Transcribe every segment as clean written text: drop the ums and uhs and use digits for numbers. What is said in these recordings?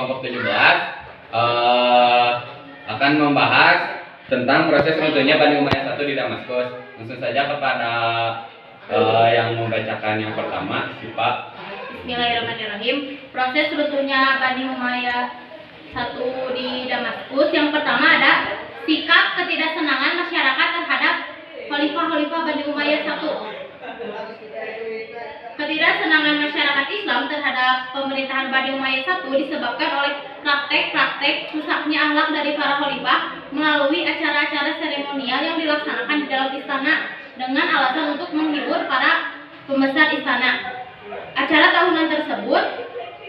kelompok 17 akan membahas tentang proses runtuhnya Bani Umayyah I di Damaskus. Langsung saja kepada yang membacakan yang pertama, si Pak. Bismillahirrahmanirrahim. Proses runtuhnya Bani Umayyah I di Damaskus. Yang pertama ada sikap ketidaksenangan masyarakat terhadap khalifah Bani Umayyah I. Ketidaksenangan masyarakat Islam terhadap pemerintahan Bani Umayyah I disebabkan oleh praktek-praktek rusaknya akhlak dari para khalifah melalui acara-acara seremonial yang dilaksanakan di dalam istana dengan alasan untuk menghibur para pembesar istana. Acara tahunan tersebut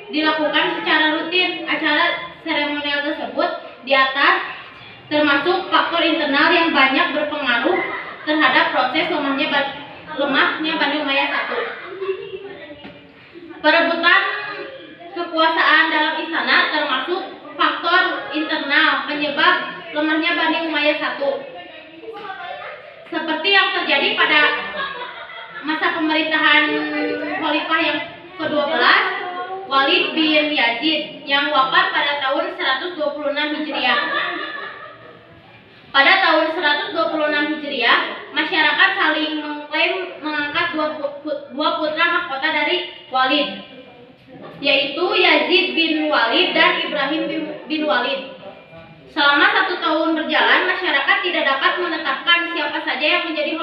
dilakukan secara rutin. Acara seremonial tersebut di atas termasuk faktor internal yang banyak berpengaruh terhadap proses lemahnya Bani Umayyah I. Perebutan kekuasaan dalam istana termasuk faktor internal penyebab lemahnya Bani Umayyah I. Seperti yang terjadi pada masa pemerintahan khalifah yang ke-12, Walid bin Yazid, yang wafat pada tahun 126 Hijriah. Pada tahun 126 Hijriah, masyarakat saling mengklaim mengangkat dua putra mahkota dari Walid, yaitu Yazid bin Walid dan Ibrahim bin Walid. Selama 1 tahun berjalan, masyarakat tidak dapat menetapkan siapa saja yang menjadi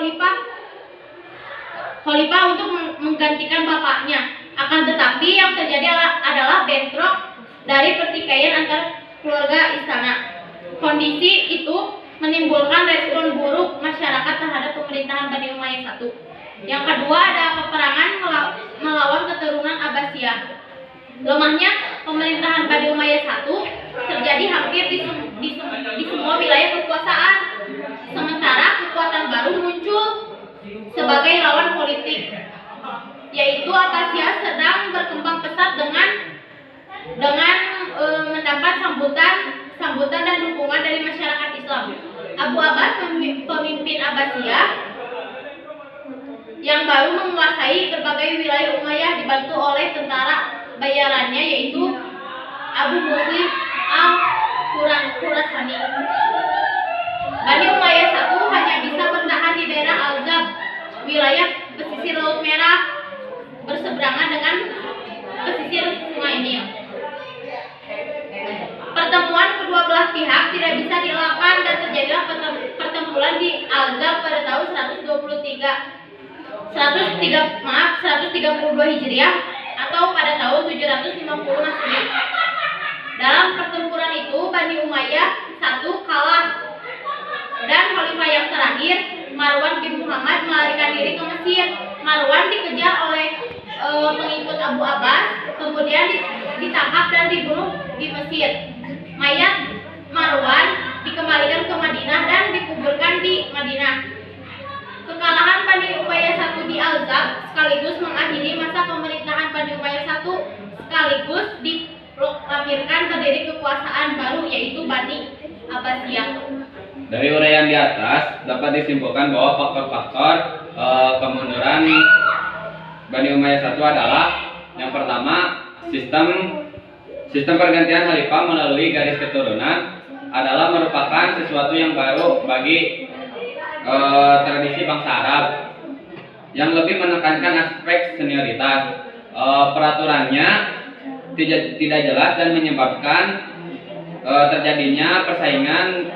khalifah untuk menggantikan bapaknya. Akan tetapi yang terjadi adalah bentrok dari pertikaian antar keluarga istana. Kondisi itu menimbulkan respon buruk masyarakat terhadap pemerintahan Bani Umayyah I. Yang kedua ada peperangan melawan keturunan Abbasiyah. Lemahnya pemerintahan Bani Umayyah I terjadi hampir di semua wilayah kekuasaan. Sementara kekuatan baru muncul sebagai lawan politik, yaitu Abbasiyah sedang berkembang pesat dengan mendapat sambutan dan dukungan dari masyarakat Islam. Abu Abbas, pemimpin Abbasiyah yang baru menguasai berbagai wilayah Umayyah, dibantu oleh tentara bayarannya yaitu Abu Muslim al-Khurasani. Bani Umayyah I hanya bisa bertahan di daerah Al-Zab, wilayah pesisir Laut Merah berseberangan dengan pesisir Sungai Nil. Pertemuan kedua belah pihak tidak bisa dilakukan dan terjadilah pertempuran di Al-Zab pada tahun 132 Hijriah atau pada tahun 750 Masehi. Dalam pertempuran itu Bani Umayyah I kalah dan khalifah yang terakhir, Marwan bin Muhammad, melarikan diri ke Mesir. Marwan dikejar oleh pengikut Abu Abbas, kemudian ditangkap dan dibunuh di Mesir. Mayat Marwan dikembalikan ke Madinah dan dikuburkan di Madinah. Kekalahan Bani Umayyah I di Al-Zab sekaligus mengakhiri masa pemerintahan Bani Umayyah I, sekaligus diproklamirkan berdiri kekuasaan baru yaitu Bani Abbasiyah. Dari uraian di atas dapat disimpulkan bahwa faktor-faktor kemunduran Bani Umayyah I adalah yang pertama, sistem pergantian khalifah melalui garis keturunan adalah merupakan sesuatu yang baru bagi tradisi bangsa Arab yang lebih menekankan aspek senioritas. Peraturannya tidak jelas dan menyebabkan terjadinya persaingan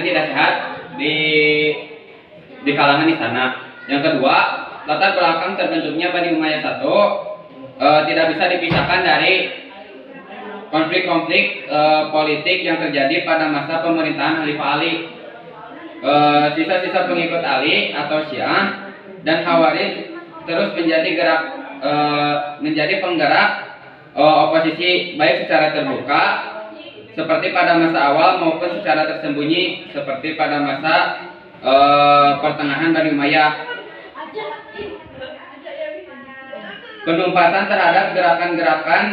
tidak sehat di kalangan istana. Yang kedua, latar belakang terbentuknya Bani Umayyah I tidak bisa dipisahkan dari konflik-konflik politik yang terjadi pada masa pemerintahan Khalifah Ali. Sisa-sisa pengikut Ali atau Syiah dan Khawarij terus menjadi penggerak oposisi baik secara terbuka seperti pada masa awal maupun secara tersembunyi seperti pada masa pertengahan Bani Umayyah. Penumpasan terhadap gerakan-gerakan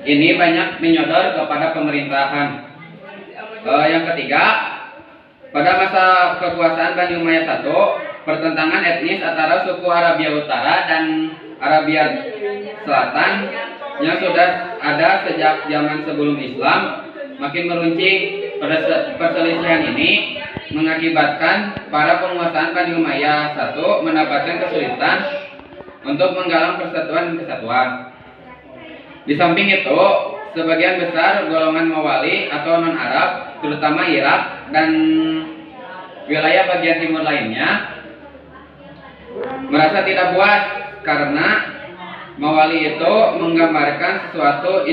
ini banyak menyodor kepada pemerintahan. Yang ketiga, pada masa kekuasaan Bani Umayyah I, pertentangan etnis antara suku Arabia Utara dan Arabia Selatan yang sudah ada sejak zaman sebelum Islam makin meruncing. Perselisihan ini mengakibatkan para penguasaan Bani Umayyah satu mendapatkan kesulitan untuk menggalang persatuan dan kesatuan. Di samping itu, sebagian besar golongan Mawali atau non-Arab, terutama Irak dan wilayah bagian timur lainnya, merasa tidak puas karena Mawali itu menggambarkan sesuatu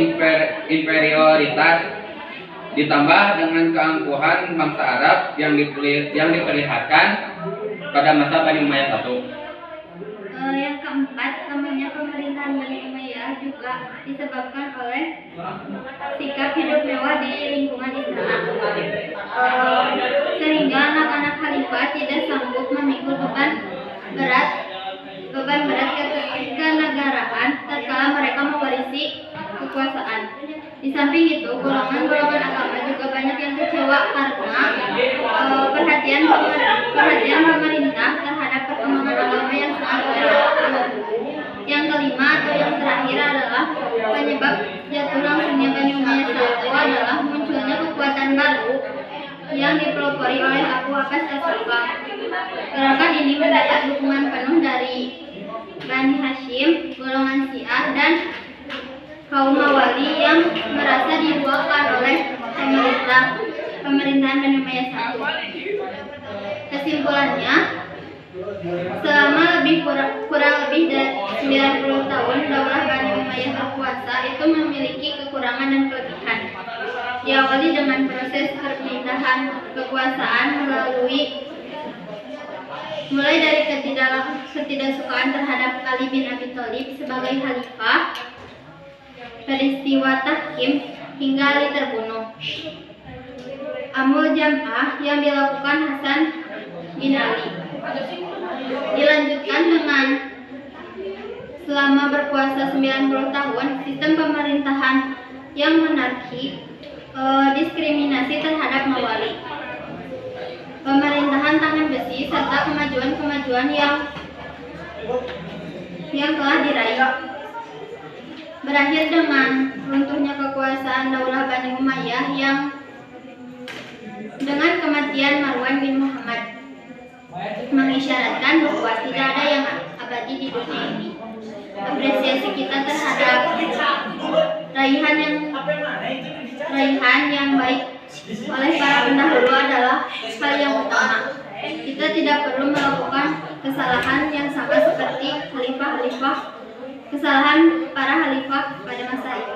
inferioritas ditambah dengan keangkuhan bangsa Arab yang diperlihatkan pada masa Bani Umayyah I. Yang keempat, lamanya pemerintahan Bani Umayyah juga disebabkan oleh sikap hidup mewah di lingkungan istana, sehingga anak-anak khalifah tidak sanggup memikul beban berat kenegaraan tatkala mereka mewarisi kekuasaan. Di samping itu, golongan-golongan agama juga banyak yang kecewa karena perhatian pemerintah terhadap perkembangan agama yang sangat lambat. Yang kelima atau yang terakhir adalah penyebab jatuh langsungnya Bani Umayyah I adalah munculnya kekuatan baru yang dipelopori oleh Abu Abbas as-Saqqaf. Gerakan ini mendapat dukungan penuh dari Bani Hashim, golongan Syiah, dan kaum Mawali yang merasa dibuahkan oleh pemerintahan Bani Umayyah I. Kesimpulannya, selama kurang lebih dari 90 tahun daulah Bani Umayyah berkuasa itu memiliki kekurangan dan kelebihan. Diawali dengan proses perpindahan kekuasaan mulai dari ketidaksukaan terhadap Ali bin Abi Thalib sebagai khalifah, peristiwa tahkim, hingga Ali terbunuh. Amul Jam'ah yang dilakukan Hasan bin Ali dilanjutkan dengan selama berkuasa 90 tahun sistem pemerintahan yang monarki, diskriminasi terhadap Mawali, pemerintahan tangan besi, serta kemajuan-kemajuan yang telah diraih. Berakhir dengan runtuhnya kekuasaan daulah Bani Umayyah yang dengan kematian Marwan bin Muhammad mengisyaratkan bahwa tidak ada yang abadi di dunia ini. Apresiasi kita terhadap raihan yang baik oleh para pendahulu adalah hal yang utama. Kita tidak perlu melakukan kesalahan yang sama seperti kesalahan para khalifah pada masa itu.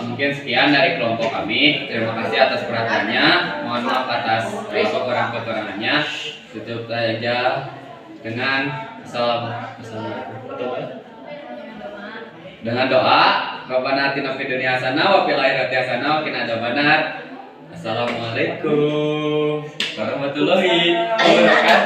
Mungkin sekian dari kelompok kami. Terima kasih atas perhatiannya. Mohon maaf atas kekurangannya. Tutup saja dengan dengan doa. Rabbana atina fid dunya hasanah wa fil akhirati hasanah wa qina adzabannar. Assalamualaikum warahmatullahi wabarakatuh.